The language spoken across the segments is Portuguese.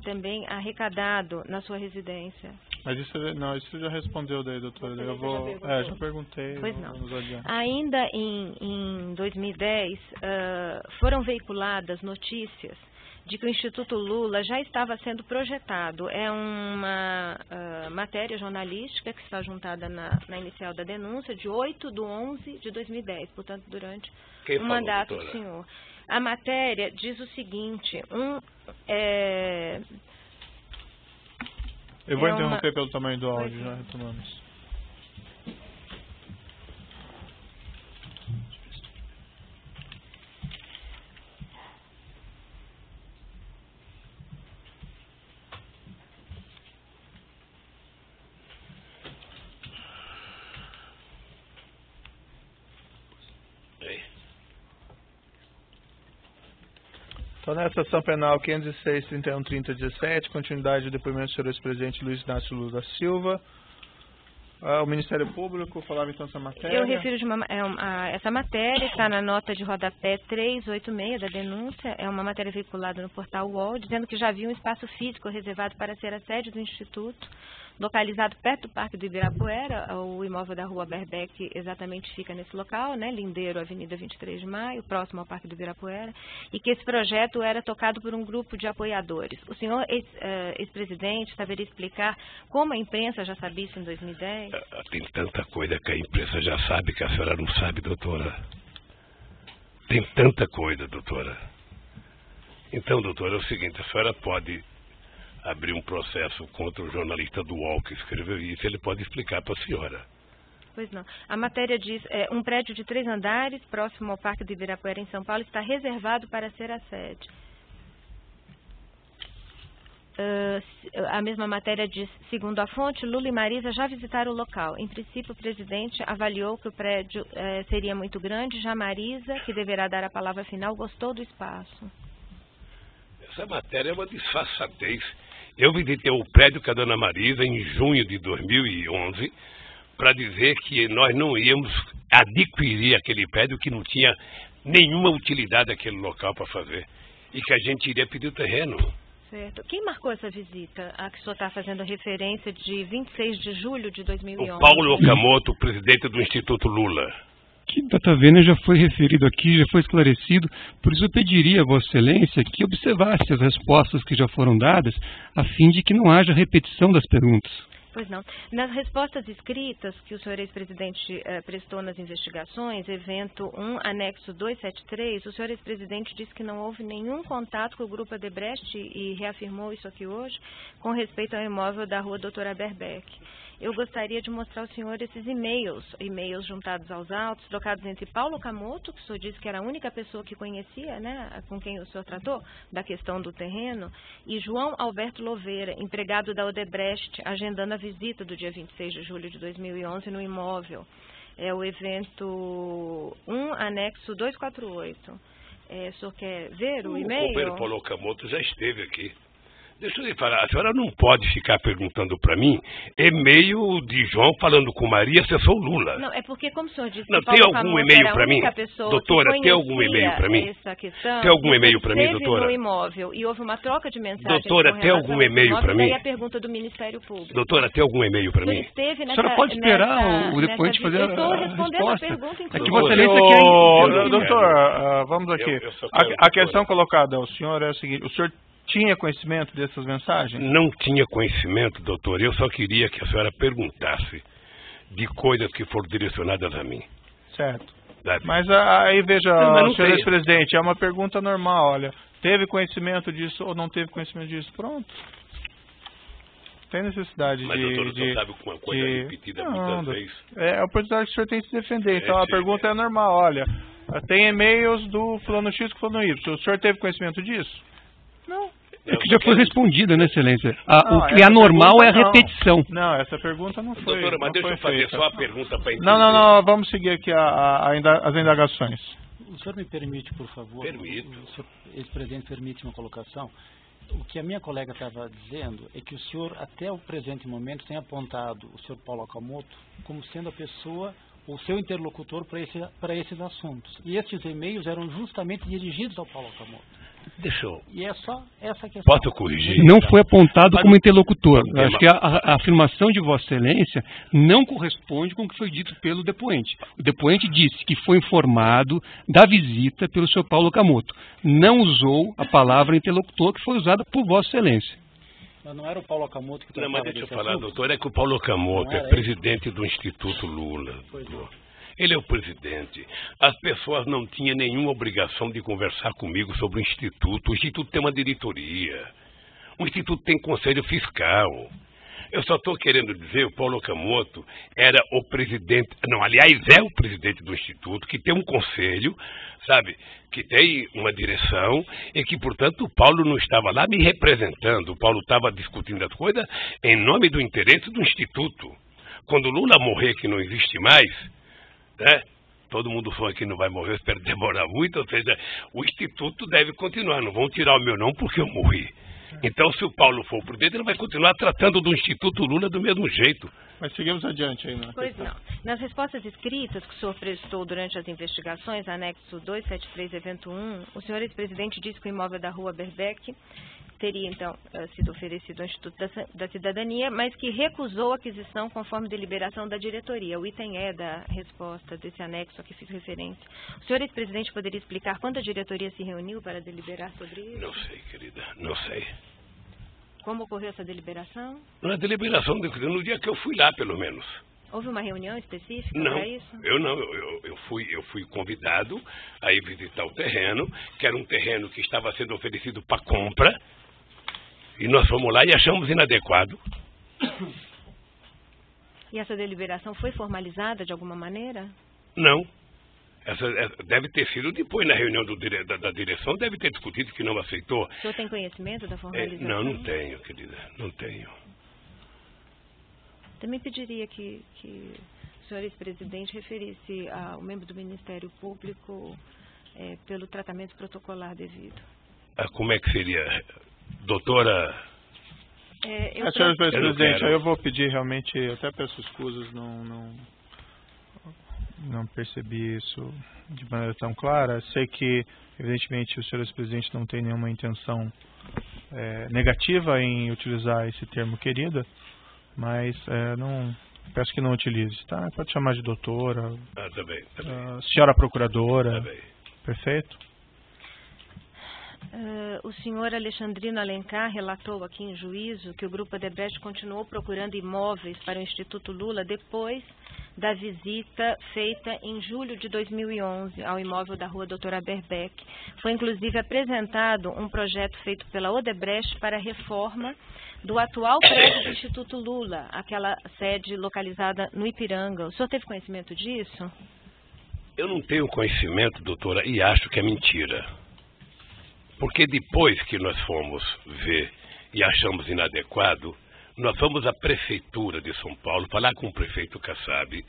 também arrecadado na sua residência? Mas isso já respondeu daí, doutora. Já perguntei. Pois não. Ainda em 2010, foram veiculadas notícias de que o Instituto Lula já estava sendo projetado. É uma matéria jornalística que está juntada na inicial da denúncia, de 8/11/2010, portanto, durante o mandato do senhor. A matéria diz o seguinte, eu vou interromper pelo tamanho do áudio, já retomamos. Então, nessa ação penal 506-31-30-17, continuidade do depoimento do senhor ex-presidente Luiz Inácio Lula da Silva, o Ministério Público falava então essa matéria? Eu refiro essa matéria, está na nota de rodapé 386 da denúncia, é uma matéria veiculada no portal UOL, dizendo que já havia um espaço físico reservado para ser a sede do Instituto, localizado perto do Parque do Ibirapuera. O imóvel da Rua Berbeck exatamente fica nesse local, né, lindeiro, Avenida 23 de Maio, próximo ao Parque do Ibirapuera, e que esse projeto era tocado por um grupo de apoiadores. O senhor ex-presidente saberia explicar como a imprensa já sabia isso em 2010? Tem tanta coisa que a imprensa já sabe que a senhora não sabe, doutora. Tem tanta coisa, doutora. Então, doutora, é o seguinte, a senhora pode abrir um processo contra o jornalista do UOL que escreveu isso, ele pode explicar para a senhora. Pois não. A matéria diz, um prédio de 3 andares, próximo ao Parque do Ibirapuera, em São Paulo, está reservado para ser a sede. A mesma matéria diz, segundo a fonte, Lula e Marisa já visitaram o local. Em princípio, o presidente avaliou que o prédio seria muito grande, já Marisa, que deverá dar a palavra final, gostou do espaço. Essa matéria é uma disfarçatez. Eu visitei o prédio com a dona Marisa em junho de 2011 para dizer que nós não íamos adquirir aquele prédio, que não tinha nenhuma utilidade aquele local para fazer e que a gente iria pedir o terreno. Certo. Quem marcou essa visita a que o senhor está fazendo referência de 26 de julho de 2011? O Paulo Okamoto, presidente do Instituto Lula. Que data vênia já foi referido aqui, já foi esclarecido, por isso eu pediria a Vossa Excelência que observasse as respostas que já foram dadas, a fim de que não haja repetição das perguntas. Pois não. Nas respostas escritas que o senhor ex-presidente prestou nas investigações, evento 1, anexo 273, o senhor ex-presidente disse que não houve nenhum contato com o Grupo Odebrecht e reafirmou isso aqui hoje, com respeito ao imóvel da Rua Doutora Berbeck. Eu gostaria de mostrar ao senhor esses e-mails juntados aos autos, trocados entre Paulo Okamoto, que o senhor disse que era a única pessoa que conhecia, né, com quem o senhor tratou, da questão do terreno, e João Alberto Louveira, empregado da Odebrecht, agendando a visita do dia 26 de julho de 2011 no imóvel. É o evento 1, anexo 248. O senhor quer ver o e-mail? O companheiro Paulo Okamoto já esteve aqui. Deixa eu lhe falar, a senhora não pode ficar perguntando para mim e-mail de João falando com Maria se eu sou Lula. Não, é porque, como o senhor disse, não, tem algum e-mail para mim? Doutora, tem algum e-mail para mim? Tem algum e-mail para mim, doutora? No imóvel e houve uma troca de mensagens. Doutora, tem algum e-mail para mim? E a pergunta do Ministério Público. Doutora, tem algum e-mail para mim? A senhora pode esperar o depoente fazer a resposta. Eu estou respondendo a pergunta, inclusive. É que Vossa Excelência quer... Doutor, vamos aqui. A questão colocada ao senhor é a seguinte, o senhor tinha conhecimento dessas mensagens? Não tinha conhecimento, doutor. Eu só queria que a senhora perguntasse de coisas que foram direcionadas a mim. Certo. Mas aí, veja, senhor ex-presidente, é uma pergunta normal, olha, teve conhecimento disso ou não teve conhecimento disso? Pronto. Tem necessidade mas, doutor, o senhor sabe com uma coisa repetida muitas vezes. É a oportunidade que o senhor tem de se defender. Então, a pergunta é normal, olha, tem e-mails do fulano X com fulano Y. O senhor teve conhecimento disso? Não. É que já foi respondida, né, Excelência? O que é anormal é a repetição. Não, essa pergunta não foi. Doutora, mas deixa eu fazer só a pergunta para entender. Não, vamos seguir aqui as indagações. O senhor me permite, por favor? Permito. O senhor, ex-presidente, permite uma colocação? O que a minha colega estava dizendo é que o senhor, até o presente momento, tem apontado o senhor Paulo Okamoto como sendo a pessoa, o seu interlocutor para esses assuntos. E estes e-mails eram justamente dirigidos ao Paulo Okamoto. Deixa eu... E é só essa questão. Posso corrigir? Não foi apontado como interlocutor. Eu acho que a afirmação de Vossa Excelência não corresponde com o que foi dito pelo depoente. O depoente disse que foi informado da visita pelo senhor Paulo Okamoto. Não usou a palavra interlocutor que foi usada por Vossa Excelência. Mas não era o Paulo Okamoto que tratava Não, mas deixa eu falar, assunto? doutor, é que o Paulo Okamoto é presidente do Instituto Lula. Ele é o presidente. As pessoas não tinham nenhuma obrigação de conversar comigo sobre o Instituto. O Instituto tem uma diretoria. O Instituto tem conselho fiscal. Eu só estou querendo dizer, o Paulo Okamoto era o presidente, não, aliás, é o presidente do Instituto, que tem um conselho, sabe, que tem uma direção, e que, portanto, o Paulo não estava lá me representando. O Paulo estava discutindo as coisas em nome do interesse do Instituto. Quando o Lula morrer, que não existe mais, né? Todo mundo fala que não vai morrer, eu espero demorar muito, ou seja, o Instituto deve continuar, não vão tirar o meu nome porque eu morri. Então, se o Paulo for o presidente, ele vai continuar tratando do Instituto Lula do mesmo jeito. Mas seguimos adiante aí, né? Pois não. Nas respostas escritas que o senhor prestou durante as investigações, anexo 273, evento 1, o senhor ex-presidente disse que o imóvel da Rua Berbeck teria, então, sido oferecido ao Instituto da Cidadania, mas que recusou a aquisição conforme deliberação da diretoria. O item é da resposta desse anexo a que fiz referência. O senhor ex-presidente poderia explicar quando a diretoria se reuniu para deliberar sobre isso? Não sei, querida, não sei. Como ocorreu essa deliberação? Na deliberação, no dia que eu fui lá, pelo menos. Houve uma reunião específica não, para isso? Eu não, eu fui convidado a ir visitar o terreno, que era um terreno que estava sendo oferecido para compra, e nós fomos lá e achamos inadequado. E essa deliberação foi formalizada de alguma maneira? Não. Essa deve ter sido depois, na reunião da direção, deve ter discutido que não aceitou. O senhor tem conhecimento da formalização? Não tenho, querida, não tenho. Também pediria que o senhor ex-presidente referisse ao membro do Ministério Público pelo tratamento protocolar devido. Como é que seria? Doutora... Senhor ex-presidente, aí eu vou pedir realmente, até peço escusas, não percebi isso de maneira tão clara. Sei que, evidentemente, o senhor ex-presidente não tem nenhuma intenção negativa em utilizar esse termo querida, mas peço que não utilize, tá? Pode chamar de doutora, tá bem. Senhora procuradora, tá bem. Perfeito? O senhor Alexandrino Alencar relatou aqui em juízo que o Grupo Odebrecht continuou procurando imóveis para o Instituto Lula depois da visita feita em julho de 2011 ao imóvel da Rua Doutora Berbeck. Foi inclusive apresentado um projeto feito pela Odebrecht para a reforma do atual prédio do Instituto Lula, aquela sede localizada no Ipiranga. O senhor teve conhecimento disso? Eu não tenho conhecimento, doutora, e acho que é mentira. Porque depois que nós fomos ver e achamos inadequado, nós fomos à Prefeitura de São Paulo falar com o prefeito Kassab,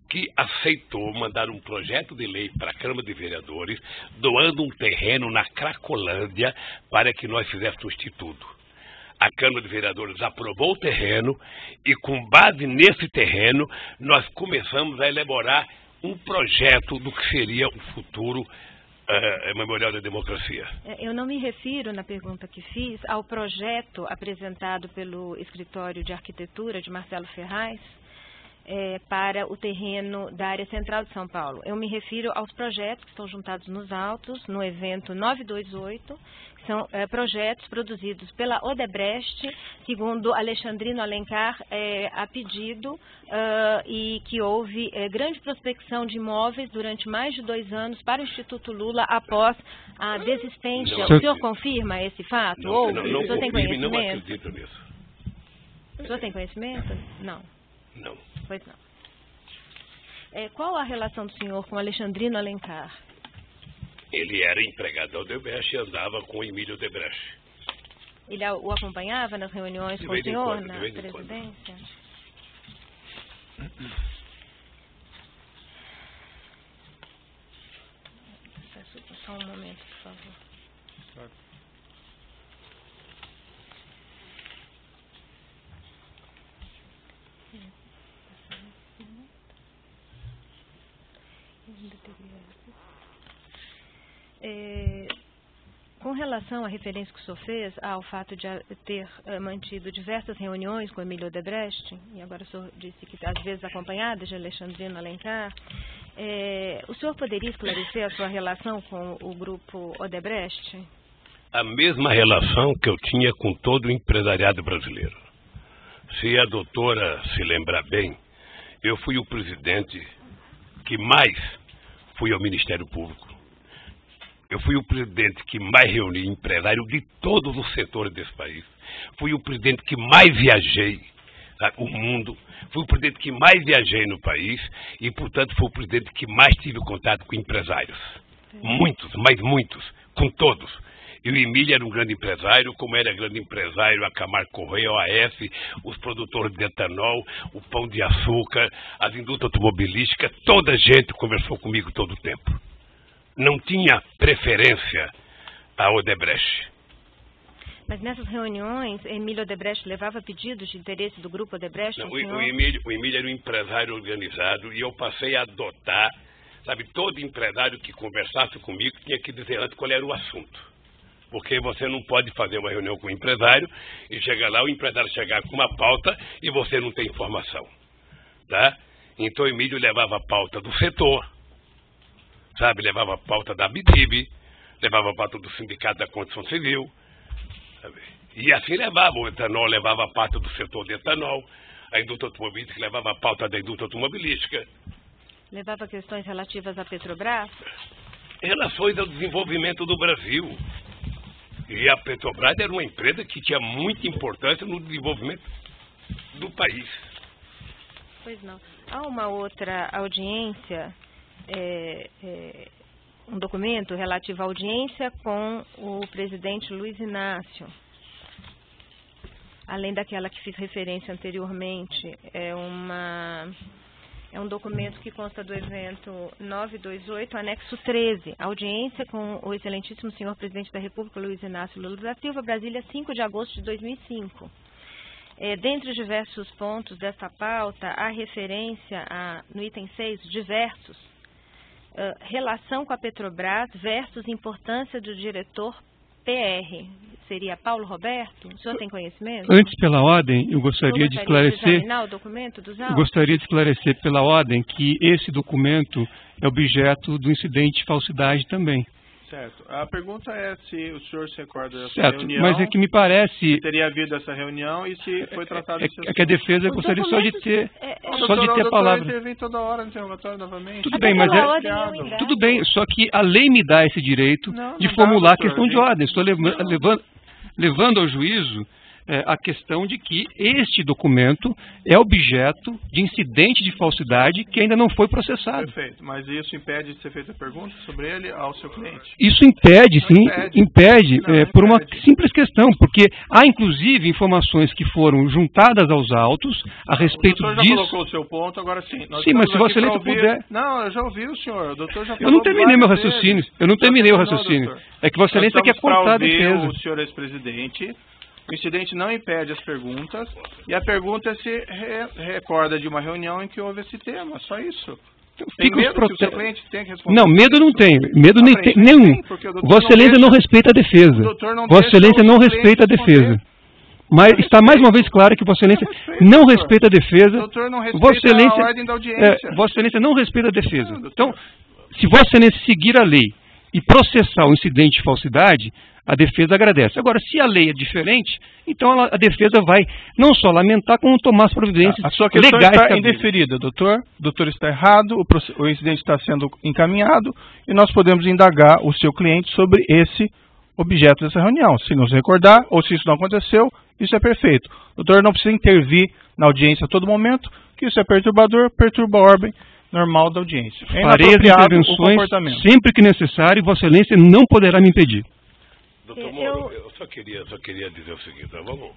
que aceitou mandar um projeto de lei para a Câmara de Vereadores, doando um terreno na Cracolândia para que nós fizéssemos o Instituto. A Câmara de Vereadores aprovou o terreno e, com base nesse terreno, nós começamos a elaborar um projeto do que seria o futuro Memorial da Democracia. Eu não me refiro, na pergunta que fiz, ao projeto apresentado pelo Escritório de Arquitetura de Marcelo Ferraz para o terreno da área central de São Paulo. Eu me refiro aos projetos que estão juntados nos autos, no evento 928, são projetos produzidos pela Odebrecht, segundo Alexandrino Alencar, a pedido, e que houve grande prospecção de imóveis durante mais de 2 anos para o Instituto Lula após a desistência. Não, o senhor confirma esse fato? Não, o senhor tem conhecimento? Não acredito nisso. O senhor tem conhecimento? Não. Não. Pois não. Qual a relação do senhor com Alexandrino Alencar? Ele era empregado da Odebrecht e andava com Emílio Odebrecht. Ele o acompanhava nas reuniões com o senhor na presidência? Só um momento, por favor. Claro. Com com relação à referência que o senhor fez ao fato de ter mantido diversas reuniões com Emílio Odebrecht, e agora o senhor disse que às vezes acompanhada de Alexandrino Alencar, o senhor poderia esclarecer a sua relação com o grupo Odebrecht? A mesma relação que eu tinha com todo o empresariado brasileiro. Se a doutora se lembrar bem, eu fui o presidente que mais fui ao Ministério Público. Eu fui o presidente que mais reuni empresários de todos os setores desse país. Fui o presidente que mais viajei o mundo. Fui o presidente que mais viajei no país e, portanto, fui o presidente que mais tive contato com empresários. Muitos, mas muitos, com todos. E o Emílio era um grande empresário, como era grande empresário a Camargo Correia, a OAS, os produtores de etanol, o Pão de Açúcar, as indústrias automobilísticas, toda a gente conversou comigo todo o tempo. Não tinha preferência a Odebrecht. Mas nessas reuniões, Emílio Odebrecht levava pedidos de interesse do grupo Odebrecht? Não, o Emílio era um empresário organizado e eu passei a adotar, sabe, todo empresário que conversasse comigo tinha que dizer antes qual era o assunto. Porque você não pode fazer uma reunião com o empresário e chegar lá, o empresário chegar com uma pauta e você não tem informação. Tá? Então o Emílio levava a pauta do setor, sabe, levava a pauta da BIDIB, levava a pauta do Sindicato da Construção Civil, sabe? E assim levava, o etanol levava a pauta do setor de etanol, a indústria automobilística levava a pauta da indústria automobilística. Levava questões relativas à Petrobras? Relações ao desenvolvimento do Brasil. E a Petrobras era uma empresa que tinha muita importância no desenvolvimento do país. Pois não. Há uma outra audiência, um documento relativo à audiência com o presidente Luiz Inácio. Além daquela que fiz referência anteriormente, é um documento que consta do evento 928, anexo 13, audiência com o excelentíssimo senhor presidente da República, Luiz Inácio Lula da Silva, Brasília, 5 de agosto de 2005. Dentre os diversos pontos dessa pauta, há referência no item 6, diversos, relação com a Petrobras versus importância do diretor PR. Seria Paulo Roberto? O senhor tem conhecimento? Antes, pela ordem, eu gostaria de esclarecer. O documento dos autos? Eu gostaria de esclarecer pela ordem que esse documento é objeto do incidente de falsidade também. Certo. A pergunta é se o senhor se recorda dessa certo, reunião. mas é que me parece... Se teria havido essa reunião e se foi tratado... É que a defesa gostaria só de ter a palavra. Intervém toda hora no interrogatório novamente. Tudo bem, mas tudo bem, só que a lei me dá esse direito de formular a questão de ordem. Estou levando ao juízo a questão de que este documento é objeto de incidente de falsidade que ainda não foi processado. Perfeito, mas isso impede de ser feita pergunta sobre ele ao seu cliente? Isso impede, sim, impede por uma simples questão, porque há inclusive informações que foram juntadas aos autos a respeito disso. O doutor já colocou o seu ponto, agora sim. Sim, mas se Vossa Excelência puder... Não, eu já ouvi o senhor, o doutor já falou. Eu não terminei meu raciocínio, É que Vossa Excelência quer cortar a defesa. O senhor ex-presidente... O incidente não impede as perguntas e a pergunta se recorda de uma reunião em que houve esse tema, só isso. Tem medo que o seu cliente tenha que responder? Não, medo não tenho, medo nenhum. Vossa Excelência não respeita a defesa. Vossa Excelência não respeita a defesa. Mas está mais uma vez claro que Vossa Excelência não respeita a defesa. A ordem da audiência. Vossa Excelência não respeita a defesa. Então, se Vossa Excelência seguir a lei e processar o incidente de falsidade, a defesa agradece. Agora, se a lei é diferente, então a defesa vai não só lamentar, como tomar as providências legais. A sua questão está indeferida, doutor. O doutor está errado, o incidente está sendo encaminhado e nós podemos indagar o seu cliente sobre esse objeto dessa reunião. Se não se recordar ou se isso não aconteceu, isso é perfeito. O doutor não precisa intervir na audiência a todo momento, que isso é perturbador, perturba a ordem normal da audiência. Farei as intervenções sempre que necessário e Vossa Excelência não poderá me impedir. Doutor Moro, eu só queria dizer o seguinte, vamos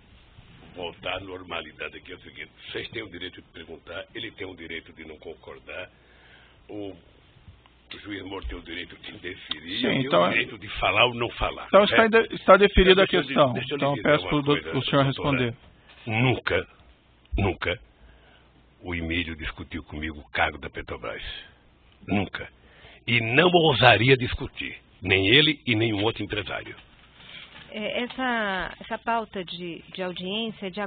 voltar à normalidade aqui, é o seguinte, vocês têm o direito de perguntar, ele tem o direito de não concordar, o juiz Moro tem o direito de indeferir, sim, eu tenho o direito de falar ou não falar. Então está deferida a questão, então peço para o senhor responder. Nunca o Emílio discutiu comigo o cargo da Petrobras. Nunca. E não ousaria discutir, nem ele e nenhum outro empresário. essa pauta de audiência de